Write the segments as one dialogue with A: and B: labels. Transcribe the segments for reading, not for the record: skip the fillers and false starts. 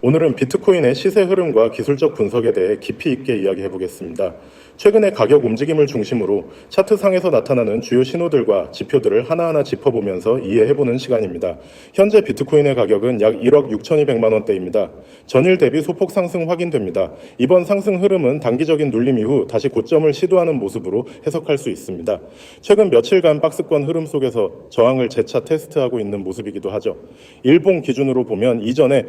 A: 오늘은 비트코인의 시세 흐름과 기술적 분석에 대해 깊이 있게 이야기해 보겠습니다. 최근의 가격 움직임을 중심으로 차트상에서 나타나는 주요 신호들과 지표들을 하나하나 짚어보면서 이해해보는 시간입니다. 현재 비트코인의 가격은 약 1억 6,200만 원대입니다. 전일 대비 소폭 상승 확인됩니다. 이번 상승 흐름은 단기적인 눌림 이후 다시 고점을 시도하는 모습으로 해석할 수 있습니다. 최근 며칠간 박스권 흐름 속에서 저항을 재차 테스트하고 있는 모습이기도 하죠. 일봉 기준으로 보면 이전에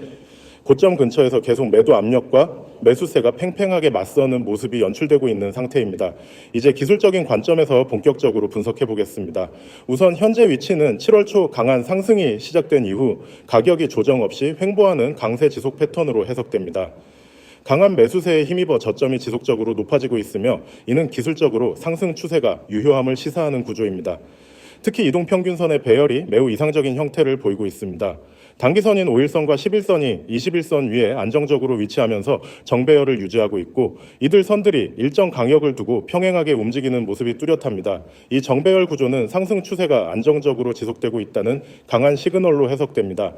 A: 고점 근처에서 계속 매도 압력과 매수세가 팽팽하게 맞서는 모습이 연출되고 있는 상태입니다. 이제 기술적인 관점에서 본격적으로 분석해 보겠습니다. 우선 현재 위치는 7월 초 강한 상승이 시작된 이후 가격이 조정 없이 횡보하는 강세 지속 패턴으로 해석됩니다. 강한 매수세에 힘입어 저점이 지속적으로 높아지고 있으며 이는 기술적으로 상승 추세가 유효함을 시사하는 구조입니다. 특히 이동평균선의 배열이 매우 이상적인 형태를 보이고 있습니다. 단기선인 5일선과 11선이 21선 위에 안정적으로 위치하면서 정배열을 유지하고 있고 이들 선들이 일정 강역을 두고 평행하게 움직이는 모습이 뚜렷합니다. 이 정배열 구조는 상승 추세가 안정적으로 지속되고 있다는 강한 시그널로 해석됩니다.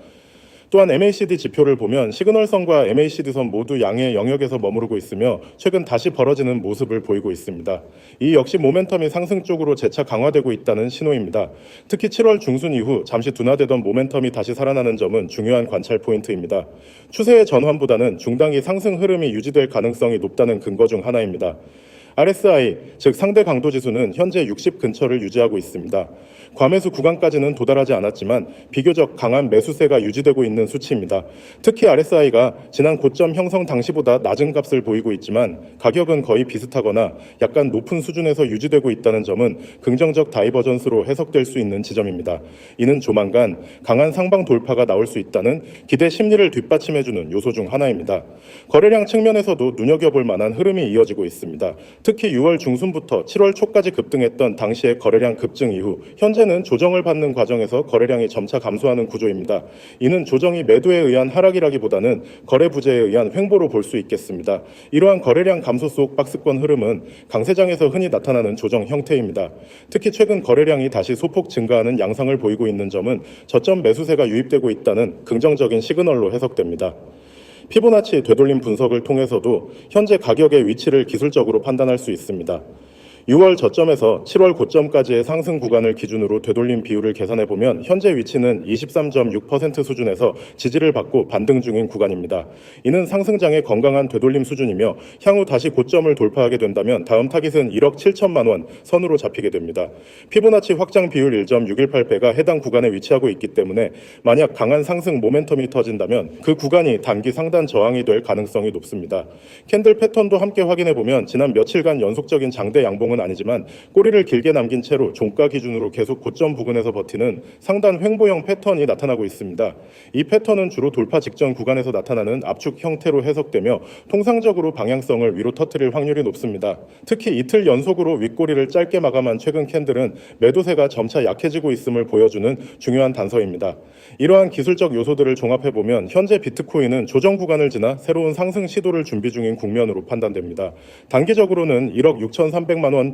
A: 또한 MACD 지표를 보면 시그널선과 MACD선 모두 양의 영역에서 머무르고 있으며 최근 다시 벌어지는 모습을 보이고 있습니다. 이 역시 모멘텀이 상승 쪽으로 재차 강화되고 있다는 신호입니다. 특히 7월 중순 이후 잠시 둔화되던 모멘텀이 다시 살아나는 점은 중요한 관찰 포인트입니다. 추세의 전환보다는 중단기 상승 흐름이 유지될 가능성이 높다는 근거 중 하나입니다. RSI, 즉 상대 강도 지수는 현재 60 근처를 유지하고 있습니다. 과매수 구간까지는 도달하지 않았지만 비교적 강한 매수세가 유지되고 있는 수치입니다. 특히 RSI가 지난 고점 형성 당시보다 낮은 값을 보이고 있지만 가격은 거의 비슷하거나 약간 높은 수준에서 유지되고 있다는 점은 긍정적 다이버전스로 해석될 수 있는 지점입니다. 이는 조만간 강한 상방 돌파가 나올 수 있다는 기대 심리를 뒷받침해주는 요소 중 하나입니다. 거래량 측면에서도 눈여겨볼 만한 흐름이 이어지고 있습니다. 특히 6월 중순부터 7월 초까지 급등했던 당시의 거래량 급증 이후 현재는 조정을 받는 과정에서 거래량이 점차 감소하는 구조입니다. 이는 조정이 매도에 의한 하락이라기보다는 거래 부재에 의한 횡보로 볼 수 있겠습니다. 이러한 거래량 감소 속 박스권 흐름은 강세장에서 흔히 나타나는 조정 형태입니다. 특히 최근 거래량이 다시 소폭 증가하는 양상을 보이고 있는 점은 저점 매수세가 유입되고 있다는 긍정적인 시그널로 해석됩니다. 피보나치 되돌림 분석을 통해서도 현재 가격의 위치를 기술적으로 판단할 수 있습니다. 6월 저점에서 7월 고점까지의 상승 구간을 기준으로 되돌림 비율을 계산해보면 현재 위치는 23.6% 수준에서 지지를 받고 반등 중인 구간입니다. 이는 상승장의 건강한 되돌림 수준이며 향후 다시 고점을 돌파하게 된다면 다음 타깃은 1억 7천만 원 선으로 잡히게 됩니다. 피보나치 확장 비율 1.618배가 해당 구간에 위치하고 있기 때문에 만약 강한 상승 모멘텀이 터진다면 그 구간이 단기 상단 저항이 될 가능성이 높습니다. 캔들 패턴도 함께 확인해보면 지난 며칠간 연속적인 장대 양봉은 아니지만 꼬리를 길게 남긴 채로 종가 기준으로 계속 고점 부근에서 버티는 상단 횡보형 패턴이 나타나고 있습니다. 이 패턴은 주로 돌파 직전 구간에서 나타나는 압축 형태로 해석되며 통상적으로 방향성을 위로 터뜨릴 확률이 높습니다. 특히 이틀 연속으로 윗꼬리를 짧게 마감한 최근 캔들은 매도세가 점차 약해지고 있음을 보여주는 중요한 단서입니다. 이러한 기술적 요소들을 종합해보면 현재 비트코인은 조정 구간을 지나 새로운 상승 시도를 준비 중인 국면으로 판단됩니다. 단기적으로는 1억 6,300만 원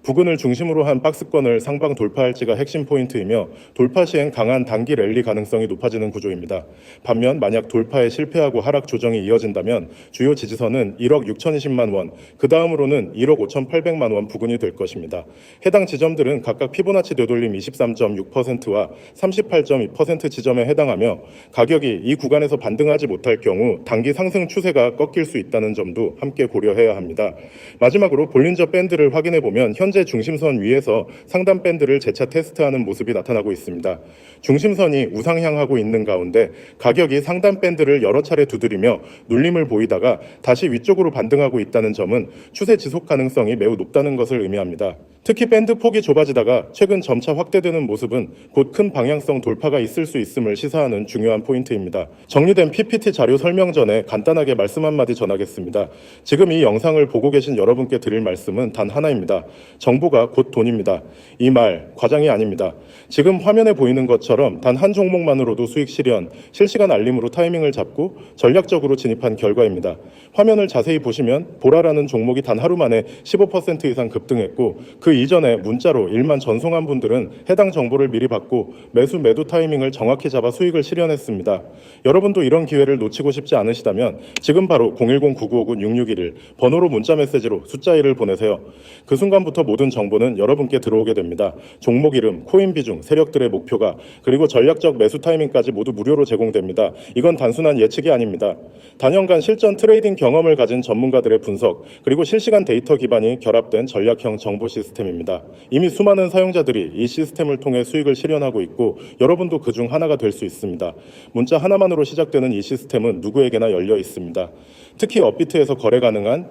A: 부근을 중심으로 한 박스권을 상방 돌파할지가 핵심 포인트이며 돌파 시엔 강한 단기 랠리 가능성이 높아지는 구조입니다. 반면 만약 돌파에 실패하고 하락 조정이 이어진다면 주요 지지선은 1억 6,020만 원, 그 다음으로는 1억 5,800만 원 부근이 될 것입니다. 해당 지점들은 각각 피보나치 되돌림 23.6%와 38.2% 지점에 해당하며 가격이 이 구간에서 반등하지 못할 경우 단기 상승 추세가 꺾일 수 있다는 점도 함께 고려해야 합니다. 마지막으로 볼린저 밴드를 확인해보면 현재 중심선 위에서 상단 밴드를 재차 테스트하는 모습이 나타나고 있습니다. 중심선이 우상향하고 있는 가운데 가격이 상단 밴드를 여러 차례 두드리며 눌림을 보이다가 다시 위쪽으로 반등하고 있다는 점은 추세 지속 가능성이 매우 높다는 것을 의미합니다. 특히 밴드 폭이 좁아지다가 최근 점차 확대되는 모습은 곧 큰 방향성 돌파가 있을 수 있음을 시사하는 중요한 포인트입니다. 정리된 PPT 자료 설명 전에 간단하게 말씀 한마디 전하겠습니다. 지금 이 영상을 보고 계신 여러분께 드릴 말씀은 단 하나입니다. 정보가 곧 돈입니다. 이 말 과장이 아닙니다. 지금 화면에 보이는 것처럼 단 한 종목만으로도 수익 실현, 실시간 알림으로 타이밍을 잡고 전략적으로 진입한 결과입니다. 화면을 자세히 보시면 보라라는 종목이 단 하루 만에 15% 이상 급등했고 그 그 이전에 문자로 일만 전송한 분들은 해당 정보를 미리 받고 매도 타이밍을 정확히 잡아 수익을 실현했습니다. 여러분도 이런 기회를 놓치고 싶지 않으시다면 지금 바로 010-9959-6611 번호로 문자 메시지로 숫자 1을 보내세요. 그 순간부터 모든 정보는 여러분께 들어오게 됩니다. 종목 이름, 코인 비중, 세력들의 목표가 그리고 전략적 매수 타이밍까지 모두 무료로 제공됩니다. 이건 단순한 예측이 아닙니다. 단연간 실전 트레이딩 경험을 가진 전문가들의 분석 그리고 실시간 데이터 기반이 결합된 전략형 정보 시스템입니다. 이미 수많은 사용자들이 이 시스템을 통해 수익을 실현하고 있고 여러분도 그중 하나가 될 수 있습니다. 문자 하나만으로 시작되는 이 시스템은 누구에게나 열려 있습니다. 특히 업비트에서 거래 가능한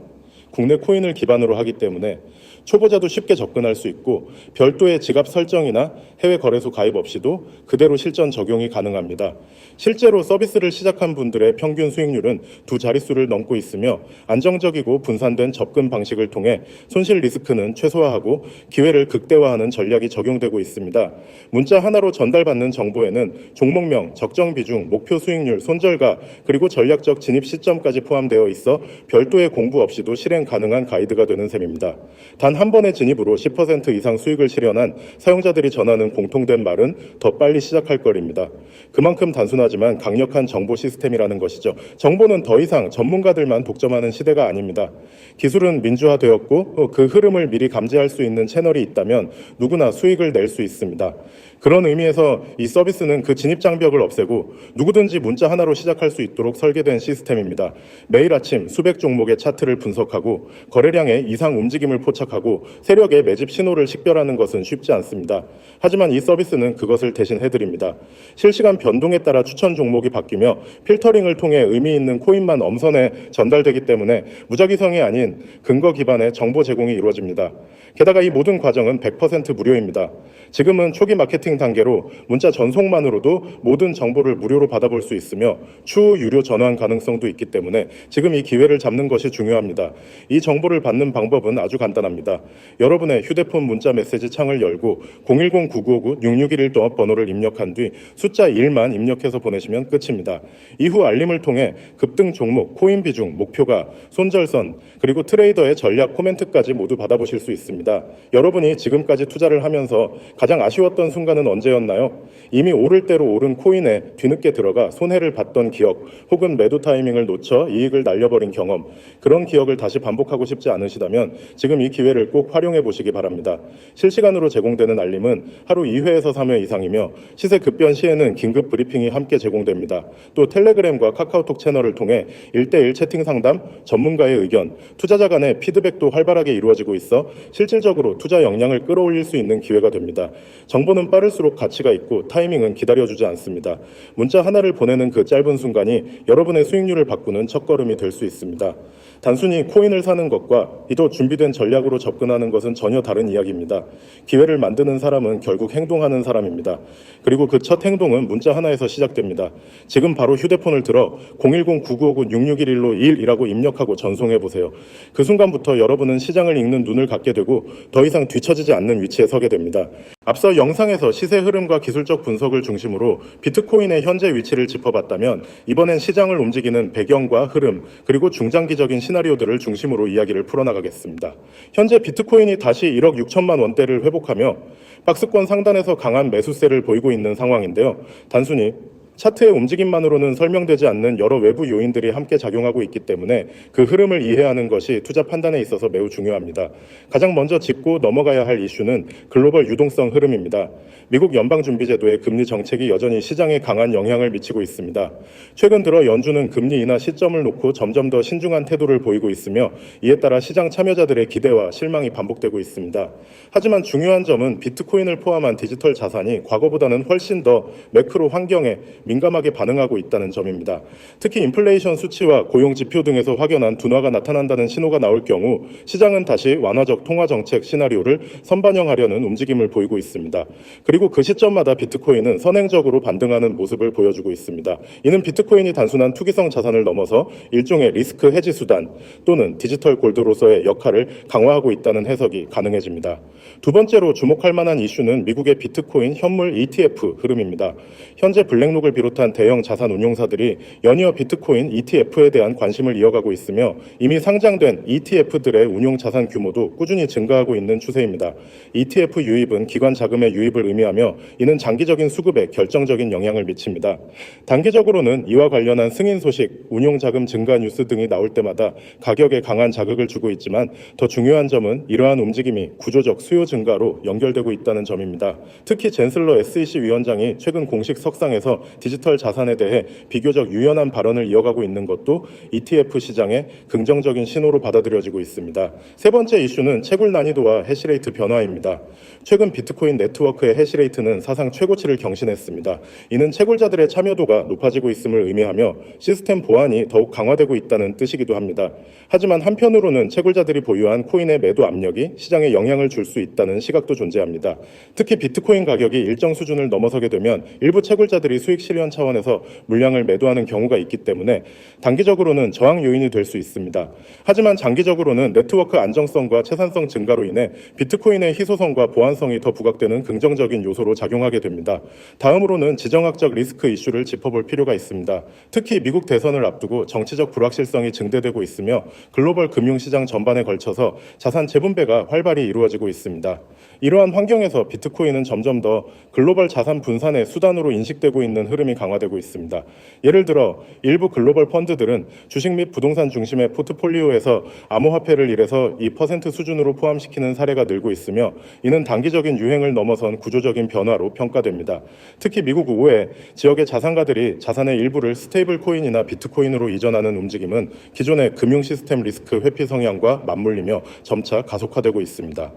A: 국내 코인을 기반으로 하기 때문에 초보자도 쉽게 접근할 수 있고 별도의 지갑 설정이나 해외 거래소 가입 없이도 그대로 실전 적용이 가능합니다. 실제로 서비스를 시작한 분들의 평균 수익률은 두 자릿수를 넘고 있으며 안정적이고 분산된 접근 방식을 통해 손실 리스크는 최소화하고 기회를 극대화하는 전략이 적용되고 있습니다. 문자 하나로 전달받는 정보에는 종목명, 적정 비중, 목표 수익률, 손절가 그리고 전략적 진입 시점까지 포함되어 있어 별도의 공부 없이도 실행 가능한 가이드가 되는 셈입니다. 단 한 번의 진입으로 10% 이상 수익을 실현한 사용자들이 전하는 공통된 말은 더 빨리 시작할 거리입니다. 그만큼 단순하지만 강력한 정보 시스템이라는 것이죠. 정보는 더 이상 전문가들만 독점하는 시대가 아닙니다. 기술은 민주화되었고 그 흐름을 미리 감지할 수 있는 채널이 있다면 누구나 수익을 낼 수 있습니다. 그런 의미에서 이 서비스는 그 진입 장벽을 없애고 누구든지 문자 하나로 시작할 수 있도록 설계된 시스템입니다. 매일 아침 수백 종목의 차트를 분석하고 거래량의 이상 움직임을 포착하고 세력의 매집 신호를 식별하는 것은 쉽지 않습니다. 하지만 이 서비스는 그것을 대신 해드립니다. 실시간 변동에 따라 추천 종목이 바뀌며 필터링을 통해 의미 있는 코인만 엄선해 전달되기 때문에 무작위성이 아닌 근거 기반의 정보 제공이 이루어집니다. 게다가 이 모든 과정은 100% 무료입니다. 지금은 초기 마케팅 단계로 문자 전송만으로도 모든 정보를 무료로 받아볼 수 있으며 추후 유료 전환 가능성도 있기 때문에 지금 이 기회를 잡는 것이 중요합니다. 이 정보를 받는 방법은 아주 간단합니다. 여러분의 휴대폰 문자 메시지 창을 열고 010-9959-6611 번호를 입력한 뒤 숫자 1만 입력해서 보내시면 끝입니다. 이후 알림을 통해 급등 종목, 코인 비중, 목표가, 손절선, 그리고 트레이더의 전략 코멘트까지 모두 받아보실 수 있습니다. 여러분이 지금까지 투자를 하면서 가장 아쉬웠던 순간은 언제였나요? 이미 오를 대로 오른 코인에 뒤늦게 들어가 손해를 봤던 기억 혹은 매도 타이밍을 놓쳐 이익을 날려버린 경험, 그런 기억을 다시 반복하고 싶지 않으시다면 지금 이 기회를 꼭 활용해 보시기 바랍니다. 실시간으로 제공되는 알림은 하루 2회에서 3회 이상이며 시세 급변 시에는 긴급 브리핑이 함께 제공됩니다. 또 텔레그램과 카카오톡 채널을 통해 1대1 채팅 상담, 전문가의 의견, 투자자 간의 피드백도 활발하게 이루어지고 있어 실질적으로 투자 역량을 끌어올릴 수 있는 기회가 됩니다. 정보는 빠를수록 가치가 있고 타이밍은 기다려주지 않습니다. 문자 하나를 보내는 그 짧은 순간이 여러분의 수익률을 바꾸는 첫걸음이 될 수 있습니다. 단순히 코인을 사는 것과 이도 준비된 전략으로 접근하는 것은 전혀 다른 이야기입니다. 기회를 만드는 사람은 결국 행동하는 사람입니다. 그리고 그 첫 행동은 문자 하나에서 시작됩니다. 지금 바로 휴대폰을 들어 010-9959-6611로 1이라고 입력하고 전송해 보세요. 그 순간부터 여러분은 시장을 읽는 눈을 갖게 되고 더 이상 뒤처지지 않는 위치에 서게 됩니다. 앞서 영상에서 시세 흐름과 기술적 분석을 중심으로 비트코인의 현재 위치를 짚어봤다면 이번엔 시장을 움직이는 배경과 흐름 그리고 중장기적인 시나리오들을 중심으로 이야기를 풀어나가겠습니다. 현재 비트코인이 다시 1억 6천만 원대를 회복하며 박스권 상단에서 강한 매수세를 보이고 있는 상황인데요. 단순히 차트의 움직임만으로는 설명되지 않는 여러 외부 요인들이 함께 작용하고 있기 때문에 그 흐름을 이해하는 것이 투자 판단에 있어서 매우 중요합니다. 가장 먼저 짚고 넘어가야 할 이슈는 글로벌 유동성 흐름입니다. 미국 연방준비제도의 금리 정책이 여전히 시장에 강한 영향을 미치고 있습니다. 최근 들어 연준은 금리 인하 시점을 놓고 점점 더 신중한 태도를 보이고 있으며 이에 따라 시장 참여자들의 기대와 실망이 반복되고 있습니다. 하지만 중요한 점은 비트코인을 포함한 디지털 자산이 과거보다는 훨씬 더 매크로 환경에 민감하게 반응하고 있다는 점입니다. 특히 인플레이션 수치와 고용 지표 등에서 확연한 둔화가 나타난다는 신호가 나올 경우 시장은 다시 완화적 통화 정책 시나리오를 선반영하려는 움직임을 보이고 있습니다. 그리고 그 시점마다 비트코인은 선행적으로 반등하는 모습을 보여주고 있습니다. 이는 비트코인이 단순한 투기성 자산을 넘어서 일종의 리스크 해지 수단 또는 디지털 골드로서의 역할을 강화하고 있다는 해석이 가능해집니다. 두 번째로 주목할 만한 이슈는 미국의 비트코인 현물 ETF 흐름입니다. 현재 블랙록을 네트워크를 비롯한 대형 자산 운용사들이 연이어 비트코인 ETF에 대한 관심을 이어가고 있으며 이미 상장된 ETF들의 운용 자산 규모도 꾸준히 증가하고 있는 추세입니다. ETF 유입은 기관 자금의 유입을 의미하며 이는 장기적인 수급에 결정적인 영향을 미칩니다. 단기적으로는 이와 관련한 승인 소식, 운용 자금 증가 뉴스 등이 나올 때마다 가격에 강한 자극을 주고 있지만 더 중요한 점은 이러한 움직임이 구조적 수요 증가로 연결되고 있다는 점입니다. 특히 젠슬러 SEC 위원장이 최근 공식 석상에서 디지털 자산에 대해 비교적 유연한 발언을 이어가고 있는 것도 ETF 시장의 긍정적인 신호로 받아들여지고 있습니다. 세 번째 이슈는 채굴 난이도와 해시레이트 변화입니다. 최근 비트코인 네트워크의 해시레이트는 사상 최고치를 경신했습니다. 이는 채굴자들의 참여도가 높아지고 있음을 의미하며 시스템 보안이 더욱 강화되고 있다는 뜻이기도 합니다. 하지만 한편으로는 채굴자들이 보유한 코인의 매도 압력이 시장에 영향을 줄 수 있다는 시각도 존재합니다. 특히 비트코인 가격이 일정 수준을 넘어서게 되면 일부 채굴자들이 수익 실현 차원에서 물량을 매도하는 경우가 있기 때문에 단기적으로는 저항 요인이 될 수 있습니다. 하지만 장기적으로는 네트워크 안정성과 채산성 증가로 인해 비트코인의 희소성과 보안성이 더 부각되는 긍정적인 요소로 작용하게 됩니다. 다음으로는 지정학적 리스크 이슈를 짚어볼 필요가 있습니다. 특히 미국 대선을 앞두고 정치적 불확실성이 증대되고 있으며 글로벌 금융시장 전반에 걸쳐서 자산 재분배가 활발히 이루어지고 있습니다. 이러한 환경에서 비트코인은 점점 더 글로벌 자산 분산의 수단으로 인식되고 있는 흐름이 강화되고 있습니다. 예를 들어 일부 글로벌 펀드들은 주식 및 부동산 중심의 포트폴리오에서 암호화폐를 1에서 2% 수준으로 포함시키는 사례가 늘고 있으며 이는 단기적인 유행을 넘어선 구조적인 변화로 평가됩니다. 특히 미국 의회 지역의 자산가들이 자산의 일부를 스테이블 코인이나 비트코인으로 이전하는 움직임은 기존의 금융 시스템 리스크 회피 성향과 맞물리며 점차 가속화되고 있습니다.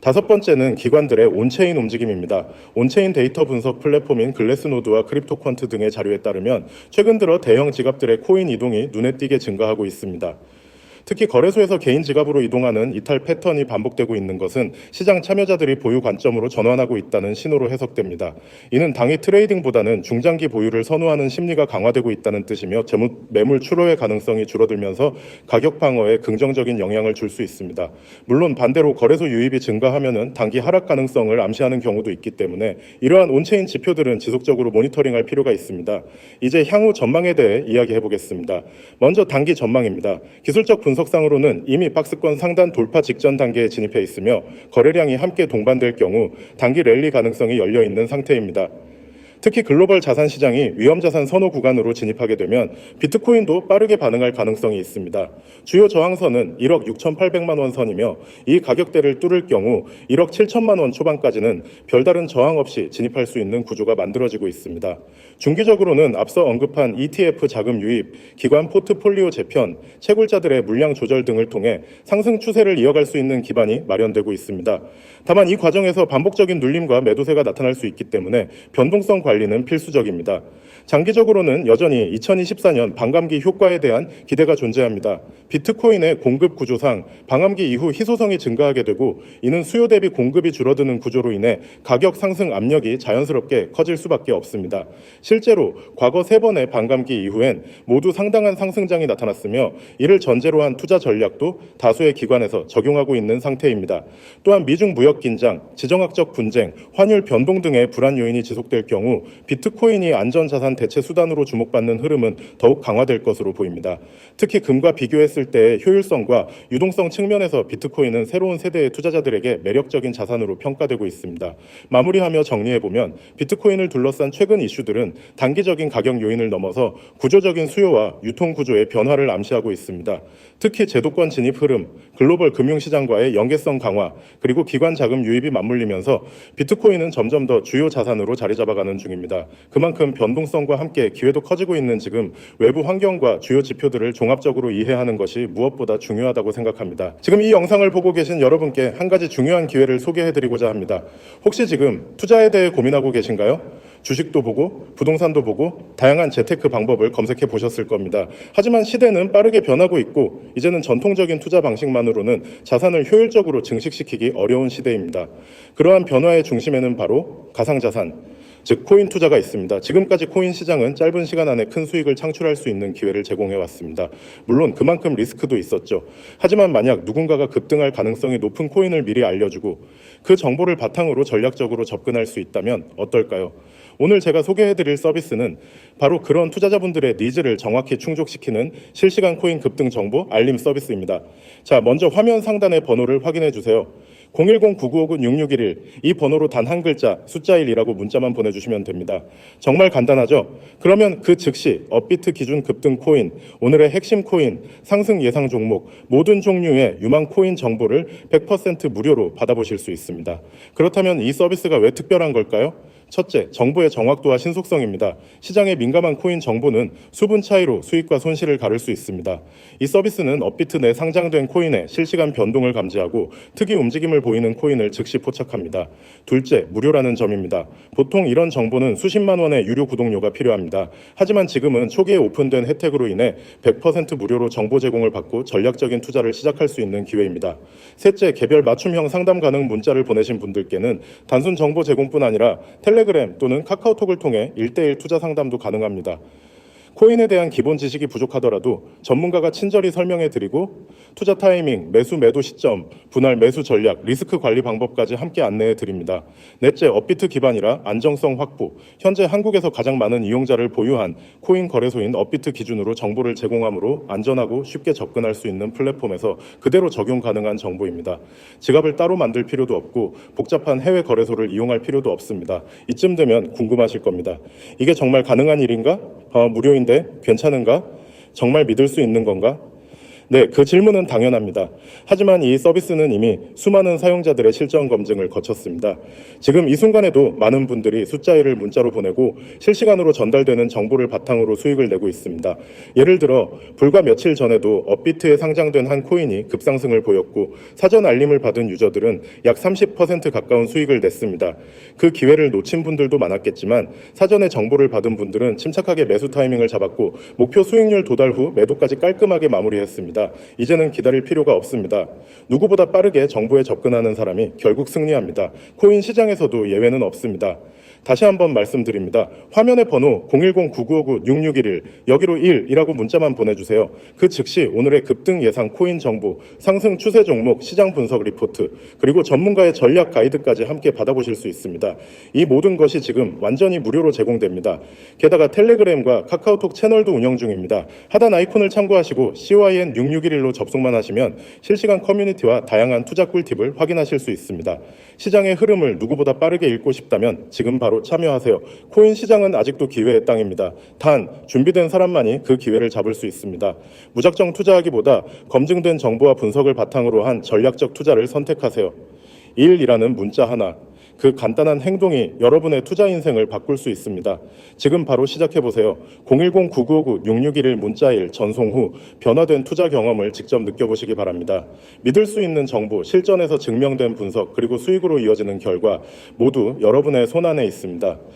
A: 다섯 번째는 기관들의 온체인 움직임입니다. 온체인 데이터 분석 플랫폼인 글래스노드와 크립토퀀트 등의 자료에 따르면 최근 들어 대형 지갑들의 코인 이동이 눈에 띄게 증가하고 있습니다. 특히 거래소에서 개인 지갑으로 이동하는 이탈 패턴이 반복되고 있는 것은 시장 참여자들이 보유 관점으로 전환하고 있다는 신호로 해석됩니다. 이는 당일 트레이딩보다는 중장기 보유를 선호하는 심리가 강화되고 있다는 뜻이며 매물 출호의 가능성이 줄어들면서 가격 방어에 긍정적인 영향을 줄 수 있습니다. 물론 반대로 거래소 유입이 증가하면 단기 하락 가능성을 암시하는 경우도 있기 때문에 이러한 온체인 지표들은 지속적으로 모니터링할 필요가 있습니다. 이제 향후 전망에 대해 이야기해 보겠습니다. 먼저 단기 전망입니다. 기술적 분석상으로는 이미 박스권 상단 돌파 직전 단계에 진입해 있으며 거래량이 함께 동반될 경우 단기 랠리 가능성이 열려 있는 상태입니다. 특히 글로벌 자산 시장이 위험자산 선호 구간으로 진입하게 되면 비트코인도 빠르게 반응할 가능성이 있습니다. 주요 저항선은 1억 6,800만 원 선이며 이 가격대를 뚫을 경우 1억 7천만 원 초반까지는 별다른 저항 없이 진입할 수 있는 구조가 만들어지고 있습니다. 중기적으로는 앞서 언급한 ETF 자금 유입, 기관 포트폴리오 재편, 채굴자들의 물량 조절 등을 통해 상승 추세를 이어갈 수 있는 기반이 마련되고 있습니다. 다만 이 과정에서 반복적인 눌림과 매도세가 나타날 수 있기 때문에 변동성 관리는 필수적입니다. 장기적으로는 여전히 2024년 반감기 효과에 대한 기대가 존재합니다. 비트코인의 공급 구조상 반감기 이후 희소성이 증가하게 되고 이는 수요 대비 공급이 줄어드는 구조로 인해 가격 상승 압력이 자연스럽게 커질 수밖에 없습니다. 실제로 과거 3번의 반감기 이후엔 모두 상당한 상승장이 나타났으며 이를 전제로 한 투자 전략도 다수의 기관에서 적용하고 있는 상태입니다. 또한 미중 무역 긴장, 지정학적 분쟁, 환율 변동 등의 불안 요인이 지속될 경우 비트코인이 안전자산 대체 수단으로 주목받는 흐름은 더욱 강화될 것으로 보입니다. 특히 금과 비교했을 때의 효율성과 유동성 측면에서 비트코인은 새로운 세대의 투자자들에게 매력적인 자산으로 평가되고 있습니다. 마무리하며 정리해보면 비트코인을 둘러싼 최근 이슈들은 단기적인 가격 요인을 넘어서 구조적인 수요와 유통 구조의 변화를 암시하고 있습니다. 특히 제도권 진입 흐름, 글로벌 금융시장과의 연계성 강화, 그리고 기관 자금 유입이 맞물리면서 비트코인은 점점 더 주요 자산으로 자리 잡아가는 중입니다. 그만큼 변동성과 함께 기회도 커지고 있는 지금 외부 환경과 주요 지표들을 종합적으로 이해하는 것이 무엇보다 중요하다고 생각합니다. 지금 이 영상을 보고 계신 여러분께 한 가지 중요한 기회를 소개해드리고자 합니다. 혹시 지금 투자에 대해 고민하고 계신가요? 주식도 보고 부동산도 보고 다양한 재테크 방법을 검색해 보셨을 겁니다. 하지만 시대는 빠르게 변하고 있고 이제는 전통적인 투자 방식만으로는 자산을 효율적으로 증식시키기 어려운 시대입니다. 그러한 변화의 중심에는 바로 가상자산, 즉 코인 투자가 있습니다. 지금까지 코인 시장은 짧은 시간 안에 큰 수익을 창출할 수 있는 기회를 제공해 왔습니다. 물론 그만큼 리스크도 있었죠. 하지만 만약 누군가가 급등할 가능성이 높은 코인을 미리 알려주고 그 정보를 바탕으로 전략적으로 접근할 수 있다면 어떨까요? 오늘 제가 소개해드릴 서비스는 바로 그런 투자자분들의 니즈를 정확히 충족시키는 실시간 코인 급등 정보 알림 서비스입니다. 자, 먼저 화면 상단의 번호를 확인해 주세요. 010-9959-6611 이 번호로 단 한 글자 숫자 1이라고 문자만 보내주시면 됩니다. 정말 간단하죠? 그러면 그 즉시 업비트 기준 급등 코인, 오늘의 핵심 코인, 상승 예상 종목 모든 종류의 유망 코인 정보를 100% 무료로 받아보실 수 있습니다. 그렇다면 이 서비스가 왜 특별한 걸까요? 첫째, 정보의 정확도와 신속성입니다. 시장에 민감한 코인 정보는 수분 차이로 수익과 손실을 가를 수 있습니다. 이 서비스는 업비트 내 상장된 코인의 실시간 변동을 감지하고 특이 움직임을 보이는 코인을 즉시 포착합니다. 둘째, 무료라는 점입니다. 보통 이런 정보는 수십만 원의 유료 구독료가 필요합니다. 하지만 지금은 초기에 오픈된 혜택으로 인해 100% 무료로 정보 제공을 받고 전략적인 투자를 시작할 수 있는 기회입니다. 셋째, 개별 맞춤형 상담 가능 문자를 보내신 분들께는 단순 정보 제공뿐 아니라 텔레그램 또는 카카오톡을 통해 1:1 투자 상담도 가능합니다. 코인에 대한 기본 지식이 부족하더라도 전문가가 친절히 설명해 드리고 투자 타이밍, 매수 매도 시점, 분할 매수 전략, 리스크 관리 방법까지 함께 안내해 드립니다. 넷째, 업비트 기반이라 안정성 확보. 현재 한국에서 가장 많은 이용자를 보유한 코인 거래소인 업비트 기준으로 정보를 제공하므로 안전하고 쉽게 접근할 수 있는 플랫폼에서 그대로 적용 가능한 정보입니다. 지갑을 따로 만들 필요도 없고 복잡한 해외 거래소를 이용할 필요도 없습니다. 이쯤 되면 궁금하실 겁니다. 이게 정말 가능한 일인가? 무료인데 괜찮은가? 정말 믿을 수 있는 건가? 네, 그 질문은 당연합니다. 하지만 이 서비스는 이미 수많은 사용자들의 실전 검증을 거쳤습니다. 지금 이 순간에도 많은 분들이 숫자 1을 문자로 보내고 실시간으로 전달되는 정보를 바탕으로 수익을 내고 있습니다. 예를 들어 불과 며칠 전에도 업비트에 상장된 한 코인이 급상승을 보였고 사전 알림을 받은 유저들은 약 30% 가까운 수익을 냈습니다. 그 기회를 놓친 분들도 많았겠지만 사전에 정보를 받은 분들은 침착하게 매수 타이밍을 잡았고 목표 수익률 도달 후 매도까지 깔끔하게 마무리했습니다. 이제는 기다릴 필요가 없습니다. 누구보다 빠르게 정보에 접근하는 사람이 결국 승리합니다. 코인 시장에서도 예외는 없습니다. 다시 한번 말씀드립니다. 화면의 번호 010-9959-6611 여기로 1이라고 문자만 보내주세요. 그 즉시 오늘의 급등 예상 코인 정보, 상승 추세 종목, 시장 분석 리포트, 그리고 전문가의 전략 가이드까지 함께 받아보실 수 있습니다. 이 모든 것이 지금 완전히 무료로 제공됩니다. 게다가 텔레그램과 카카오톡 채널도 운영 중입니다. 하단 아이콘을 참고하시고 CYN6611로 접속만 하시면 실시간 커뮤니티와 다양한 투자 꿀팁을 확인하실 수 있습니다. 시장의 흐름을 누구보다 빠르게 읽고 싶다면 지금 바로 참여하세요. 코인 시장은 아직도 기회의 땅입니다. 단 준비된 사람만이 그 기회를 잡을 수 있습니다. 무작정 투자하기보다 검증된 정보와 분석을 바탕으로 한 전략적 투자를 선택하세요. 1이라는 문자 하나, 그 간단한 행동이 여러분의 투자 인생을 바꿀 수 있습니다. 지금 바로 시작해보세요. 010-9959-6611 문자 1 전송 후 변화된 투자 경험을 직접 느껴보시기 바랍니다. 믿을 수 있는 정보, 실전에서 증명된 분석, 그리고 수익으로 이어지는 결과 모두 여러분의 손안에 있습니다.